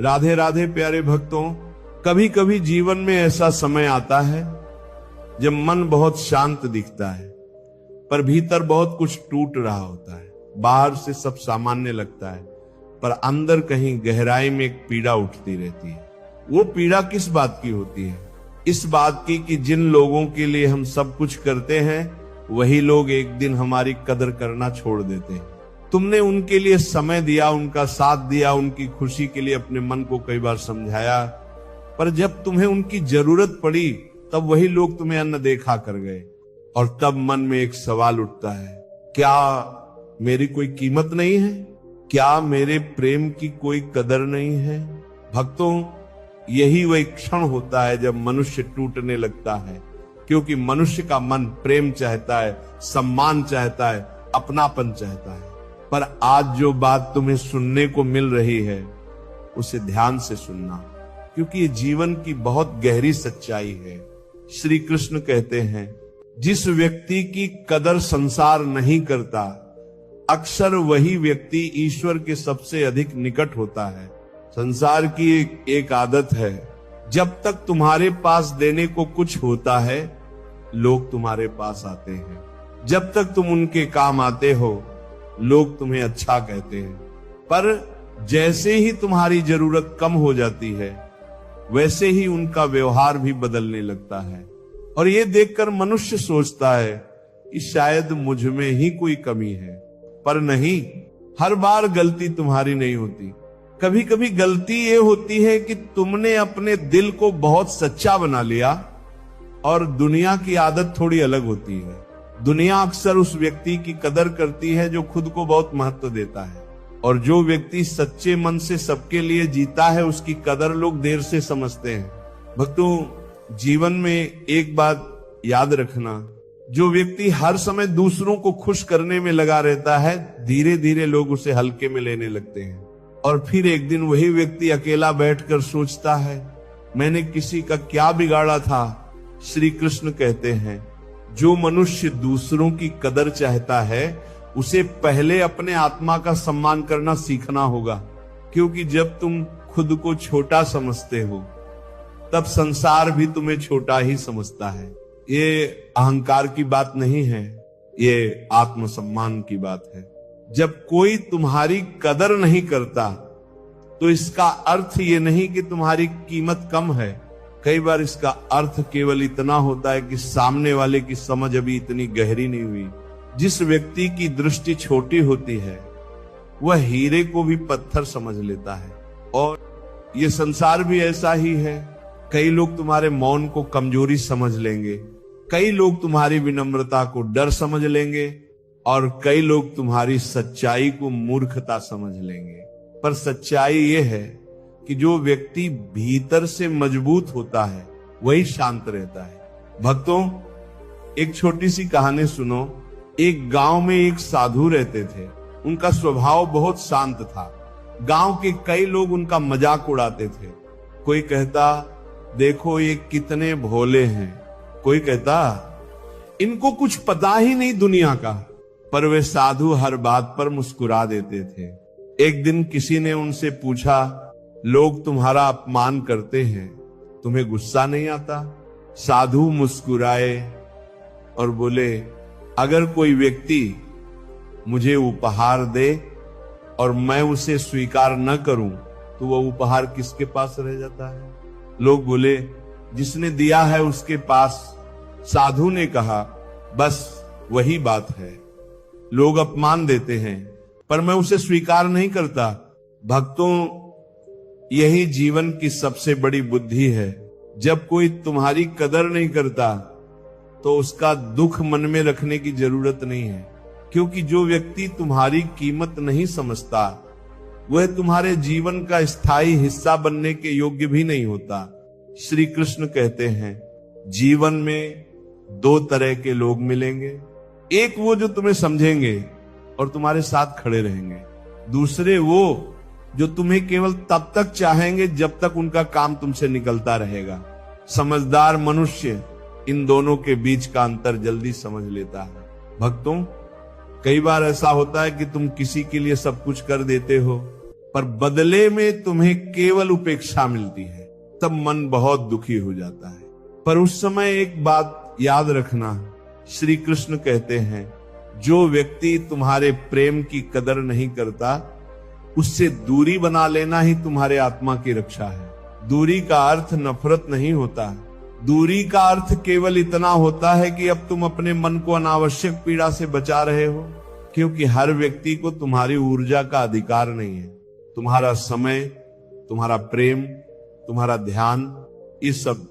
राधे राधे प्यारे भक्तों, कभी कभी जीवन में ऐसा समय आता है जब मन बहुत शांत दिखता है, पर भीतर बहुत कुछ टूट रहा होता है। बाहर से सब सामान्य लगता है, पर अंदर कहीं गहराई में एक पीड़ा उठती रहती है। वो पीड़ा किस बात की होती है? इस बात की कि जिन लोगों के लिए हम सब कुछ करते हैं, वही लोग एक दिन हमारी कदर करना छोड़ देते हैं। तुमने उनके लिए समय दिया, उनका साथ दिया, उनकी खुशी के लिए अपने मन को कई बार समझाया, पर जब तुम्हें उनकी जरूरत पड़ी तब वही लोग तुम्हें अनदेखा कर गए। और तब मन में एक सवाल उठता है, क्या मेरी कोई कीमत नहीं है? क्या मेरे प्रेम की कोई कदर नहीं है? भक्तों, यही वही क्षण होता है जब मनुष्य टूटने लगता है, क्योंकि मनुष्य का मन प्रेम चाहता है, सम्मान चाहता है, अपनापन चाहता है। पर आज जो बात तुम्हें सुनने को मिल रही है, उसे ध्यान से सुनना, क्योंकि ये जीवन की बहुत गहरी सच्चाई है। श्री कृष्ण कहते हैं, जिस व्यक्ति की कदर संसार नहीं करता, अक्सर वही व्यक्ति ईश्वर के सबसे अधिक निकट होता है। संसार की एक आदत है, जब तक तुम्हारे पास देने को कुछ होता है, लोग तुम्हारे पास आते हैं। जब तक तुम उनके काम आते हो, लोग तुम्हें अच्छा कहते हैं। पर जैसे ही तुम्हारी जरूरत कम हो जाती है, वैसे ही उनका व्यवहार भी बदलने लगता है। और ये देखकर मनुष्य सोचता है कि शायद मुझ में ही कोई कमी है, पर नहीं, हर बार गलती तुम्हारी नहीं होती। कभी कभी गलती ये होती है कि तुमने अपने दिल को बहुत सच्चा बना लिया, और दुनिया की आदत थोड़ी अलग होती है। दुनिया अक्सर उस व्यक्ति की कदर करती है जो खुद को बहुत महत्व देता है, और जो व्यक्ति सच्चे मन से सबके लिए जीता है, उसकी कदर लोग देर से समझते हैं। भक्तों, जीवन में एक बात याद रखना, जो व्यक्ति हर समय दूसरों को खुश करने में लगा रहता है, धीरे धीरे लोग उसे हल्के में लेने लगते हैं। और फिर एक दिन वही व्यक्ति अकेला बैठकर सोचता है, मैंने किसी का क्या बिगाड़ा था? श्री कृष्ण कहते हैं, जो मनुष्य दूसरों की कदर चाहता है, उसे पहले अपने आत्मा का सम्मान करना सीखना होगा। क्योंकि जब तुम खुद को छोटा समझते हो, तब संसार भी तुम्हें छोटा ही समझता है। ये अहंकार की बात नहीं है, ये आत्मसम्मान की बात है। जब कोई तुम्हारी कदर नहीं करता, तो इसका अर्थ ये नहीं कि तुम्हारी कीमत कम है। कई बार इसका अर्थ केवल इतना होता है कि सामने वाले की समझ अभी इतनी गहरी नहीं हुई। जिस व्यक्ति की दृष्टि छोटी होती है, वह हीरे को भी पत्थर समझ लेता है। और ये संसार भी ऐसा ही है। कई लोग तुम्हारे मौन को कमजोरी समझ लेंगे, कई लोग तुम्हारी विनम्रता को डर समझ लेंगे, और कई लोग तुम्हारी सच्चाई को मूर्खता समझ लेंगे। पर सच्चाई ये है कि जो व्यक्ति भीतर से मजबूत होता है, वही शांत रहता है। भक्तों, एक छोटी सी कहानी सुनो। एक गांव में एक साधु रहते थे। उनका स्वभाव बहुत शांत था। गांव के कई लोग उनका मजाक उड़ाते थे। कोई कहता, देखो ये कितने भोले हैं। कोई कहता, इनको कुछ पता ही नहीं दुनिया का। पर वे साधु हर बात पर मुस्कुरा देते थे। एक दिन किसी ने उनसे पूछा, लोग तुम्हारा अपमान करते हैं, तुम्हें गुस्सा नहीं आता? साधु मुस्कुराए और बोले, अगर कोई व्यक्ति मुझे उपहार दे और मैं उसे स्वीकार न करूं, तो वह उपहार किसके पास रह जाता है? लोग बोले, जिसने दिया है उसके पास। साधु ने कहा, बस वही बात है। लोग अपमान देते हैं, पर मैं उसे स्वीकार नहीं करता। भक्तों, यही जीवन की सबसे बड़ी बुद्धि है। जब कोई तुम्हारी कदर नहीं करता, तो उसका दुख मन में रखने की जरूरत नहीं है। क्योंकि जो व्यक्ति तुम्हारी कीमत नहीं समझता, वह तुम्हारे जीवन का स्थायी हिस्सा बनने के योग्य भी नहीं होता। श्री कृष्ण कहते हैं, जीवन में दो तरह के लोग मिलेंगे। एक वो जो तुम्हें समझेंगे और तुम्हारे साथ खड़े रहेंगे। दूसरे वो जो तुम्हें केवल तब तक चाहेंगे जब तक उनका काम तुमसे निकलता रहेगा। समझदार मनुष्य इन दोनों के बीच का अंतर जल्दी समझ लेता है। भक्तों, कई बार ऐसा होता है कि तुम किसी के लिए सब कुछ कर देते हो, पर बदले में तुम्हें केवल उपेक्षा मिलती है, तब मन बहुत दुखी हो जाता है। पर उस समय एक बात याद रखना, श्री कृष्ण कहते हैं, जो व्यक्ति तुम्हारे प्रेम की कदर नहीं करता, उससे दूरी बना लेना ही तुम्हारे आत्मा की रक्षा है। दूरी का अर्थ नफरत नहीं होता है। दूरी का अर्थ केवल इतना होता है कि अब तुम अपने मन को अनावश्यक पीड़ा से बचा रहे हो, क्योंकि हर व्यक्ति को तुम्हारी ऊर्जा का अधिकार नहीं है। तुम्हारा समय, तुम्हारा प्रेम, तुम्हारा ध्यान, ये सब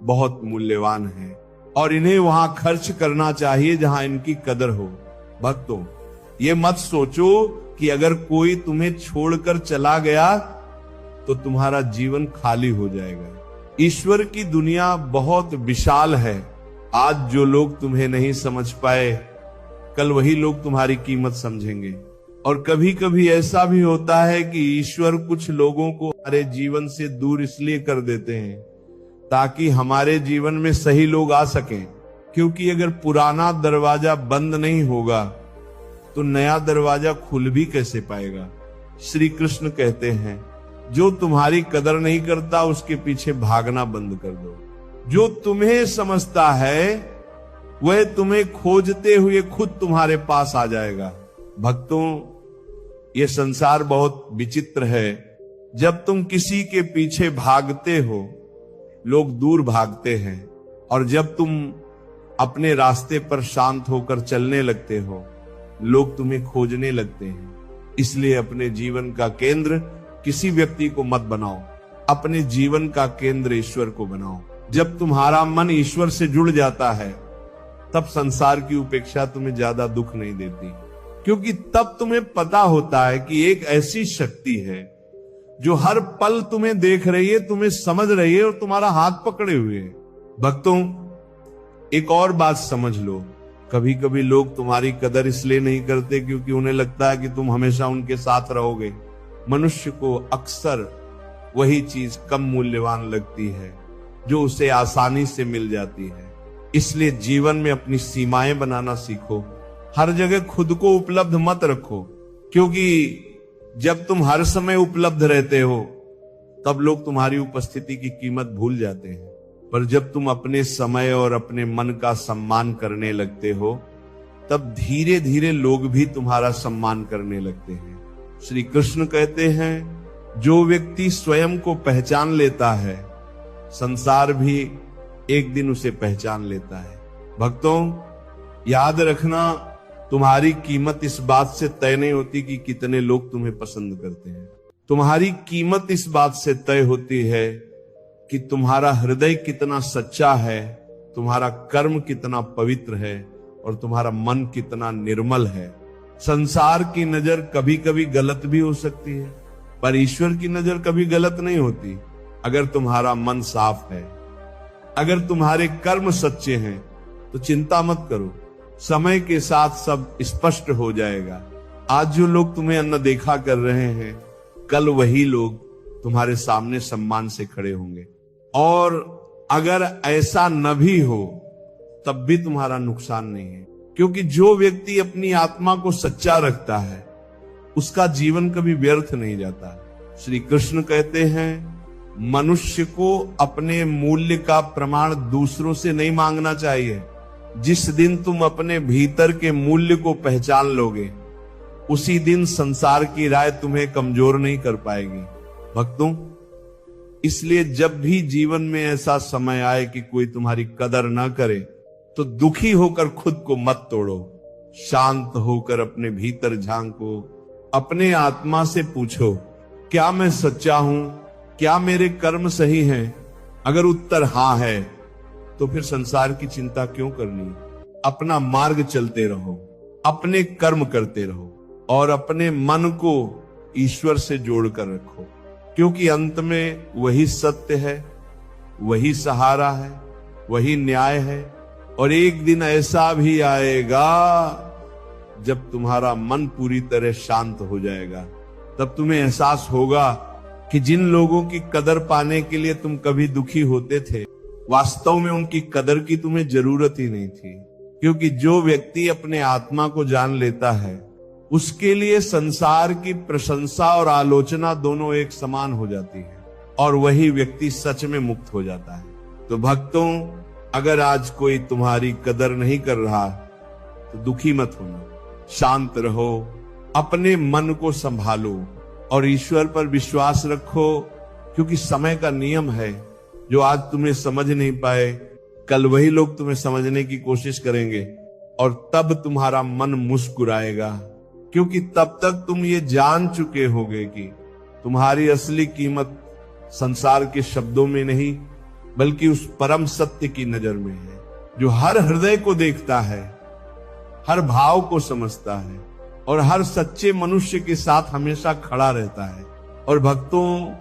बहुत मूल्यवान है और इन्हें वहां खर्च करना चाहिए जहां इनकी कदर हो। भक्तों, ये मत सोचो कि अगर कोई तुम्हें छोड़कर चला गया तो तुम्हारा जीवन खाली हो जाएगा। ईश्वर की दुनिया बहुत विशाल है। आज जो लोग तुम्हें नहीं समझ पाए, कल वही लोग तुम्हारी कीमत समझेंगे। और कभी कभी ऐसा भी होता है कि ईश्वर कुछ लोगों को हमारे जीवन से दूर इसलिए कर देते हैं ताकि हमारे जीवन में सही लोग आ सकें, क्योंकि अगर पुराना दरवाजा बंद नहीं होगा तो नया दरवाजा खुल भी कैसे पाएगा। श्री कृष्ण कहते हैं, जो तुम्हारी कदर नहीं करता उसके पीछे भागना बंद कर दो। जो तुम्हें समझता है वह तुम्हें खोजते हुए खुद तुम्हारे पास आ जाएगा। भक्तों, ये संसार बहुत विचित्र है। जब तुम किसी के पीछे भागते हो, लोग दूर भागते हैं, और जब तुम अपने रास्ते पर शांत होकर चलने लगते हो, लोग तुम्हें खोजने लगते हैं। इसलिए अपने जीवन का केंद्र किसी व्यक्ति को मत बनाओ, अपने जीवन का केंद्र ईश्वर को बनाओ। जब तुम्हारा मन ईश्वर से जुड़ जाता है, तब संसार की उपेक्षा तुम्हें ज्यादा दुख नहीं देती, क्योंकि तब तुम्हें पता होता है कि एक ऐसी शक्ति है जो हर पल तुम्हें देख रही है, तुम्हें समझ रही है और तुम्हारा हाथ पकड़े हुए है। भक्तों, एक और बात समझ लो, कभी कभी लोग तुम्हारी कदर इसलिए नहीं करते क्योंकि उन्हें लगता है कि तुम हमेशा उनके साथ रहोगे। मनुष्य को अक्सर वही चीज कम मूल्यवान लगती है जो उसे आसानी से मिल जाती है। इसलिए जीवन में अपनी सीमाएं बनाना सीखो। हर जगह खुद को उपलब्ध मत रखो, क्योंकि जब तुम हर समय उपलब्ध रहते हो तब लोग तुम्हारी उपस्थिति की कीमत भूल जाते हैं। पर जब तुम अपने समय और अपने मन का सम्मान करने लगते हो, तब धीरे धीरे लोग भी तुम्हारा सम्मान करने लगते हैं। श्री कृष्ण कहते हैं, जो व्यक्ति स्वयं को पहचान लेता है, संसार भी एक दिन उसे पहचान लेता है। भक्तों, याद रखना, तुम्हारी कीमत इस बात से तय नहीं होती कि कितने लोग तुम्हें पसंद करते हैं। तुम्हारी कीमत इस बात से तय होती है कि तुम्हारा हृदय कितना सच्चा है, तुम्हारा कर्म कितना पवित्र है और तुम्हारा मन कितना निर्मल है। संसार की नजर कभी कभी गलत भी हो सकती है, पर ईश्वर की नजर कभी गलत नहीं होती। अगर तुम्हारा मन साफ है, अगर तुम्हारे कर्म सच्चे हैं, तो चिंता मत करो, समय के साथ सब स्पष्ट हो जाएगा। आज जो लोग तुम्हें अनदेखा कर रहे हैं, कल वही लोग तुम्हारे सामने सम्मान से खड़े होंगे। और अगर ऐसा न भी हो तब भी तुम्हारा नुकसान नहीं है, क्योंकि जो व्यक्ति अपनी आत्मा को सच्चा रखता है उसका जीवन कभी व्यर्थ नहीं जाता। श्री कृष्ण कहते हैं, मनुष्य को अपने मूल्य का प्रमाण दूसरों से नहीं मांगना चाहिए। जिस दिन तुम अपने भीतर के मूल्य को पहचान लोगे, उसी दिन संसार की राय तुम्हें कमजोर नहीं कर पाएगी। भक्तों, इसलिए जब भी जीवन में ऐसा समय आए कि कोई तुम्हारी कदर ना करे, तो दुखी होकर खुद को मत तोड़ो। शांत होकर अपने भीतर झांको, अपने आत्मा से पूछो, क्या मैं सच्चा हूं? क्या मेरे कर्म सही हैं? अगर उत्तर हां है, तो फिर संसार की चिंता क्यों करनी? अपना मार्ग चलते रहो, अपने कर्म करते रहो और अपने मन को ईश्वर से जोड़कर रखो, क्योंकि अंत में वही सत्य है, वही सहारा है, वही न्याय है। और एक दिन ऐसा भी आएगा जब तुम्हारा मन पूरी तरह शांत हो जाएगा। तब तुम्हें एहसास होगा कि जिन लोगों की कदर पाने के लिए तुम कभी दुखी होते थे, वास्तव में उनकी कदर की तुम्हें जरूरत ही नहीं थी। क्योंकि जो व्यक्ति अपने आत्मा को जान लेता है उसके लिए संसार की प्रशंसा और आलोचना दोनों एक समान हो जाती है और वही व्यक्ति सच में मुक्त हो जाता है। तो भक्तों, अगर आज कोई तुम्हारी कदर नहीं कर रहा तो दुखी मत होना, शांत रहो, अपने मन को संभालो और ईश्वर पर विश्वास रखो, क्योंकि समय का नियम है। जो आज तुम्हें समझ नहीं पाए, कल वही लोग तुम्हें समझने की कोशिश करेंगे और तब तुम्हारा मन मुस्कुराएगा, क्योंकि तब तक तुम ये जान चुके होगे कि तुम्हारी असली कीमत संसार के शब्दों में नहीं बल्कि उस परम सत्य की नजर में है, जो हर हृदय को देखता है, हर भाव को समझता है और हर सच्चे मनुष्य के साथ हमेशा खड़ा रहता है। और भक्तों,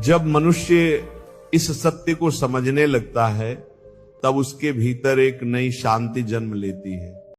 जब मनुष्य इस सत्य को समझने लगता है तब उसके भीतर एक नई शांति जन्म लेती है।